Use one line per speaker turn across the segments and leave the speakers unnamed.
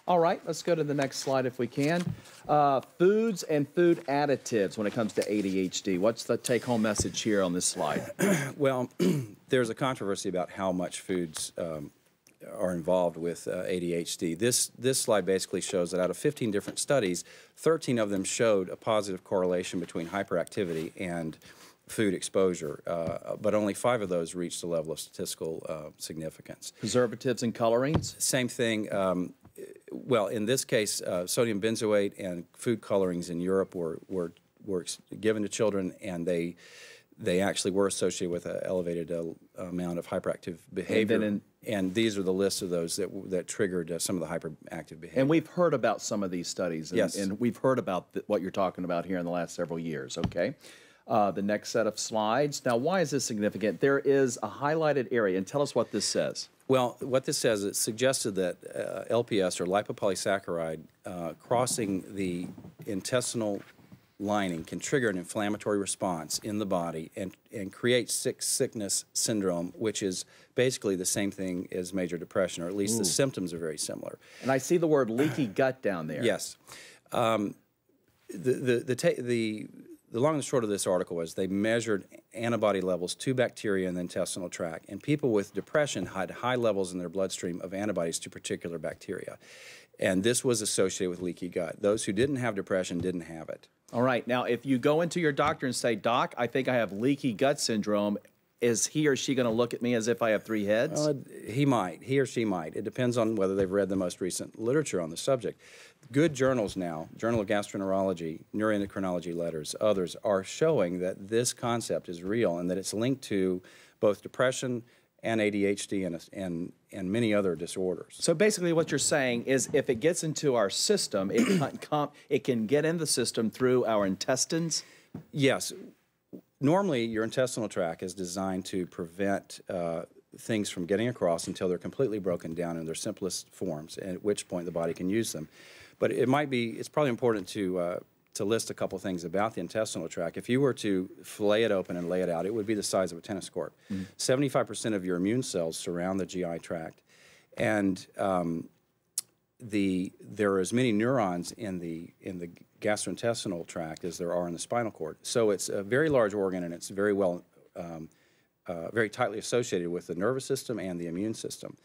All right, let's go to the next slide if we can. Foods and food additives when it comes to ADHD. What's the take-home message here on this slide?
Well, there's a controversy about how much foods are involved with ADHD. This slide basically shows that out of 15 different studies, 13 of them showed a positive correlation between hyperactivity and food exposure, but only 5 of those reached the level of statistical significance.
Preservatives and colorings?
Same thing. Well, in this case, sodium benzoate and food colorings in Europe were given to children, and they actually were associated with an elevated amount of hyperactive behavior. And these are the lists of those that triggered some of the hyperactive behavior.
And we've heard about some of these studies. And,
yes.
And we've heard about what you're talking about here in the last several years, okay? The next set of slides. Now, why is this significant? There is a highlighted area, and tell us what this says.
Well, what this says, it suggested that LPS, or lipopolysaccharide, crossing the intestinal lining can trigger an inflammatory response in the body and create sickness syndrome, which is basically the same thing as major depression, or at least the symptoms are very similar.
And I see the word leaky gut down there.
Yes. The long and short of this article was they measured antibody levels to bacteria in the intestinal tract, and people with depression had high levels in their bloodstream of antibodies to particular bacteria. And this was associated with leaky gut. Those who didn't have depression didn't have it.
All right. Now, if you go into your doctor and say, Doc, I think I have leaky gut syndrome, is he or she going to look at me as if I have 3 heads?
He might. He or she might. It depends on whether they've read the most recent literature on the subject. Good journals now, Journal of Gastroenterology, Neuroendocrinology Letters, others, are showing that this concept is real and that it's linked to both depression and ADHD and many other disorders.
So basically what you're saying is if it gets into our system, it can get in the system through our intestines?
Yes. Normally, your intestinal tract is designed to prevent things from getting across until they're completely broken down in their simplest forms, at which point the body can use them. But it's probably important to list a couple things about the intestinal tract. If you were to fillet it open and lay it out, it would be the size of a tennis court. 75% of your immune cells surround the GI tract, and there are as many neurons in the gastrointestinal tract as there are in the spinal cord. So it's a very large organ, and it's very very tightly associated with the nervous system and the immune system.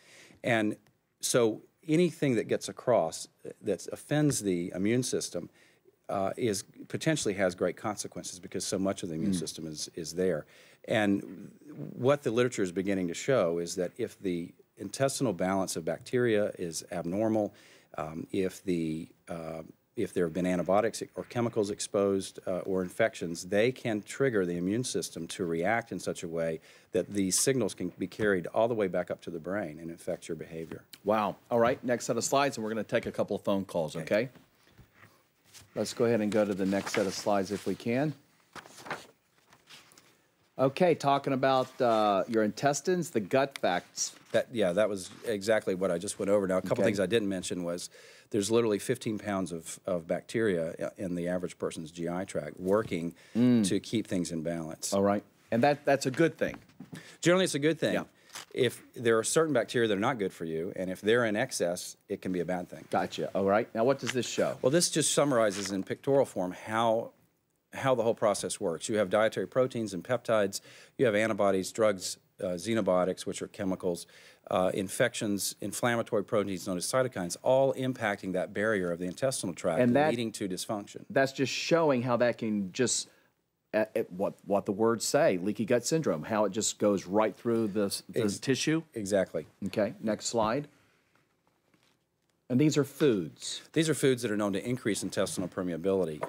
And so anything that gets across that offends the immune system potentially has great consequences because so much of the immune system is there. And what the literature is beginning to show is that if the intestinal balance of bacteria is abnormal, if there have been antibiotics or chemicals exposed or infections, they can trigger the immune system to react in such a way that these signals can be carried all the way back up to the brain and affect your behavior.
Wow. All right, next set of slides, and we're going to take a couple of phone calls, okay? Let's go ahead and go to the next set of slides if we can. Okay, talking about your intestines, the gut facts.
That was exactly what I just went over. Now, a couple things I didn't mention was there's literally 15 pounds of bacteria in the average person's GI tract working to keep things in balance.
All right, and that's a good thing.
Generally, it's a good thing.
Yeah.
If there are certain bacteria that are not good for you, and if they're in excess, it can be a bad thing.
Gotcha. All right, now what does this show?
Well, this just summarizes in pictorial form how the whole process works. You have dietary proteins and peptides, you have antibodies, drugs, xenobiotics, which are chemicals, infections, inflammatory proteins known as cytokines, all impacting that barrier of the intestinal tract and leading to dysfunction.
That's just showing how that can just, what the words say, leaky gut syndrome, how it just goes right through the tissue.
Exactly.
Okay, next slide. And these are foods.
These are foods that are known to increase intestinal permeability.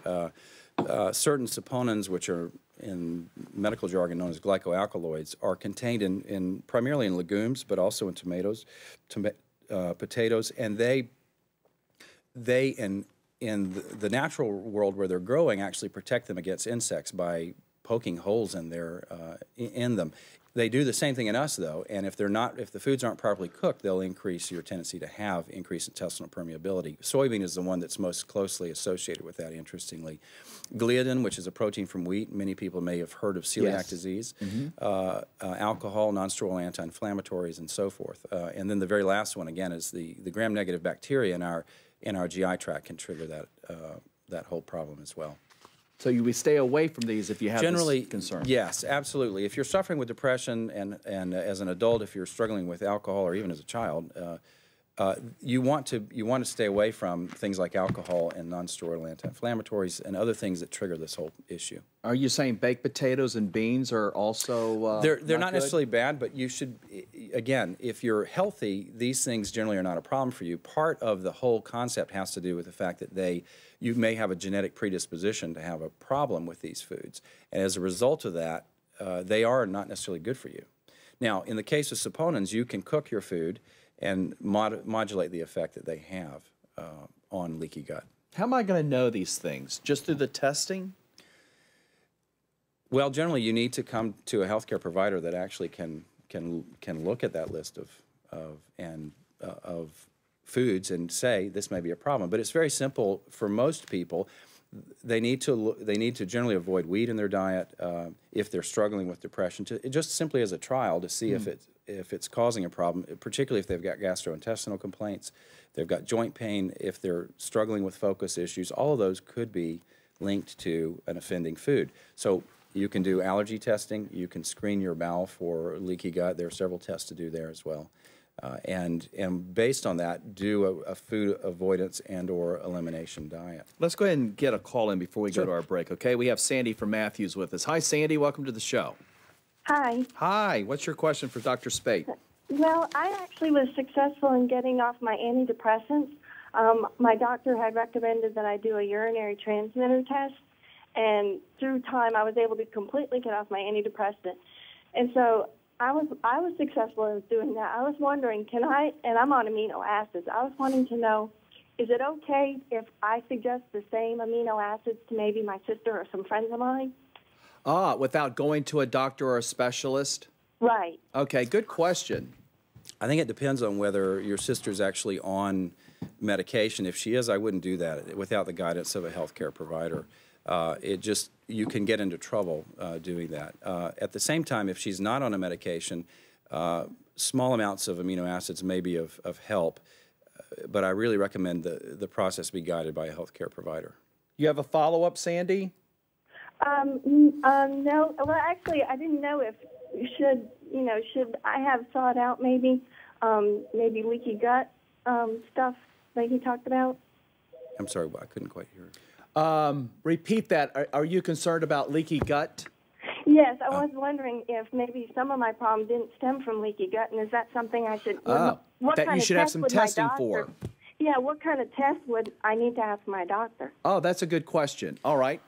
Certain saponins, which are in medical jargon known as glycoalkaloids, are contained primarily in legumes, but also in tomatoes, potatoes, and they in the natural world where they're growing actually protect them against insects by poking holes in them. They do the same thing in us, though, and if the foods aren't properly cooked, they'll increase your tendency to have increased intestinal permeability. Soybean is the one that's most closely associated with that, interestingly. Gliadin, which is a protein from wheat, many people may have heard of celiac disease. Alcohol, nonsteroidal anti-inflammatories, and so forth. And then the very last one, again, is the gram-negative bacteria in our GI tract can trigger that whole problem as well.
So we stay away from these if you have this concern.
Yes, absolutely. If you're suffering with depression and as an adult, if you're struggling with alcohol or even as a child, you want to stay away from things like alcohol and nonsteroidal anti-inflammatories and other things that trigger this whole issue.
Are you saying baked potatoes and beans are also
they're not necessarily bad, but you should, again, if you're healthy, these things generally are not a problem for you. Part of the whole concept has to do with the fact that you may have a genetic predisposition to have a problem with these foods, and as a result of that, they are not necessarily good for you. Now, in the case of saponins, you can cook your food and modulate the effect that they have on leaky gut.
How am I going to know these things? Just through the testing?
Well, generally, you need to come to a healthcare provider that actually can look at that list of foods and say this may be a problem. But it's very simple for most people. They need to generally avoid wheat in their diet if they're struggling with depression, just simply as a trial to see if it's causing a problem, particularly if they've got gastrointestinal complaints, they've got joint pain, if they're struggling with focus issues. All of those could be linked to an offending food. So you can do allergy testing. You can screen your bowel for leaky gut. There are several tests to do there as well. And based on that, do a food avoidance and or elimination diet.
Let's go ahead and get a call in before we go to our break, okay? We have Sandy from Matthews with us. Hi, Sandy. Welcome to the show.
Hi.
Hi. What's your question for Dr. Speight?
Well, I actually was successful in getting off my antidepressants. My doctor had recommended that I do a urinary transmitter test, and through time I was able to completely get off my antidepressant. And so I was successful in doing that. I was wondering, and I'm on amino acids. I was wanting to know, is it okay if I suggest the same amino acids to maybe my sister or some friends of mine?
Without going to a doctor or a specialist?
Right.
Okay, good question.
I think it depends on whether your sister's actually on medication. If she is, I wouldn't do that without the guidance of a healthcare provider. You can get into trouble doing that. At the same time, if she's not on a medication, small amounts of amino acids may be of help, but I really recommend the process be guided by a healthcare provider.
You have a follow-up, Sandy?
No. Well, actually, I didn't know if should I have sought out maybe leaky gut stuff like he talked about?
I'm sorry, I couldn't quite hear it.
Repeat that. Are you concerned about leaky gut?
Yes, I was wondering if maybe some of my problem didn't stem from leaky gut, and is that something I should?
That you should have some testing for.
Yeah, what kind of test would I need to ask my doctor?
Oh, that's a good question. All right.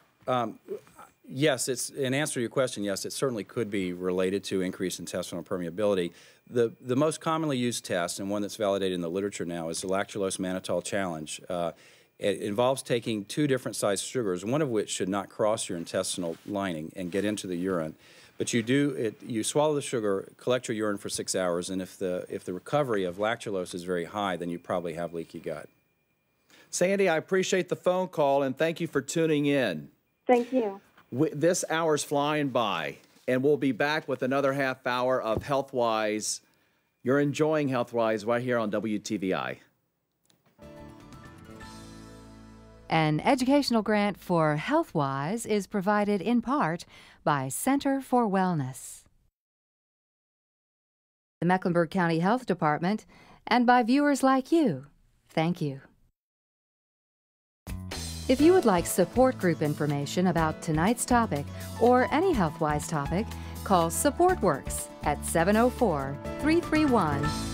Yes, in answer to your question, yes, it certainly could be related to increased intestinal permeability. The most commonly used test, and one that's validated in the literature now, is the lactulose mannitol challenge. It involves taking 2 different sized sugars, one of which should not cross your intestinal lining and get into the urine. But you swallow the sugar, collect your urine for 6 hours, and if the recovery of lactulose is very high, then you probably have leaky gut.
Sandy, I appreciate the phone call, and thank you for tuning in.
Thank you.
This hour's flying by, and we'll be back with another half hour of HealthWise. You're enjoying HealthWise right here on WTVI.
An educational grant for HealthWise is provided in part by Center for Wellness, the Mecklenburg County Health Department, and by viewers like you. Thank you. If you would like support group information about tonight's topic or any HealthWise topic, call SupportWorks at 704-331